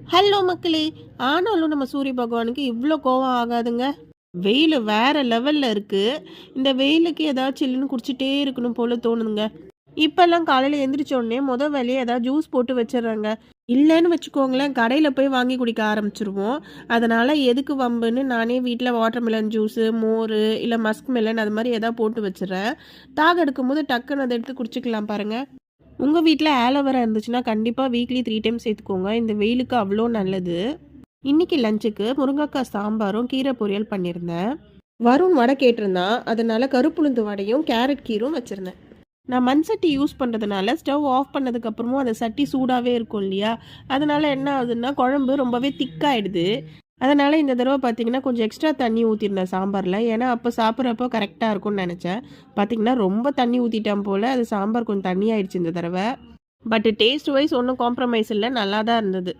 Hello மக்களே! ஆனாலும் நம்ம சூரிய பகவானுக்கு இவ்ளோ கோவம் ஆகாதுங்க. வெயிலு வேற லெவல்ல இருக்கு. இந்த வெயிலுக்கு ஏதாவது சில்லுன்னு குடிச்சிட்டே இருக்கணும் போல தோணுதுங்க. இப்பல்லாம் காலையில எந்திரிச்ச உடனே வேலையா ஏதாவது ஜூஸ் போட்டு வச்சுர்றேங்க. இல்லன்னு வச்சுக்கோங்களேன், கடையில போய் வாங்கி குடிக்க ஆரம்பிச்சுருவோம். அதனால எதுக்கு வம்புன்னு நானே வீட்ல வாட்டர்மெலன் ஜூஸு, மோரு, இல்ல மஸ்க் மெலன் அது மாரி ஏதாவது போட்டு வச்சுர்றேன். தாகம் எடுக்கும்போது டக்குன்னு அத எடுத்து குடிச்சுக்கலாம் பாருங்க. உங்க வீட்ல ஆலோவேரா இருந்துச்சுன்னா, கண்டிப்பா வீக்லி 3 டைம்ஸ் சேர்த்துக்கோங்க. இந்த வெயிலுக்கு அவ்ளோ நல்லது. இன்னைக்கு லஞ்சுக்கு முருங்கக்காய் சாம்பாரும், கீரை பொரியல் பண்ணியிருந்தேன். வருண் வடை கேட்டிருந்தான். அதனால கருப்புளுந்து வடையும், கேரட் கீரும் வச்சிருந்தேன். நான் மண் சட்டி யூஸ் பண்ணுறதுனால ஸ்டவ் ஆஃப் பண்ணதுக்கு அப்புறமும் அந்த சட்டி சூடாவே இருக்கும் இல்லையா? அதனால என்ன ஆகுதுன்னா, குழம்பு ரொம்பவே திக்காயிடுது. அதனால இந்த தடவ பார்த்தீங்கன்னா, கொஞ்சம் எக்ஸ்ட்ரா தண்ணி ஊத்திருந்தேன் சாம்பார்ல. ஏன்னா, அப்ப சாப்பிடுறப்போ கரெக்ட்டா இருக்கும்னு நெனச்சேன். பார்த்தீங்கன்னா, ரொம்ப தண்ணி ஊத்திட்டேன் போல. அது சாம்பார் கொஞ்சம் தண்ணி ஆயிடுச்சு இந்த தடவ. பட் டேஸ்ட் வைஸ் ஒண்ணும் காம்ப்ரமைஸ் இல்ல. நல்லா தான் இருந்தது.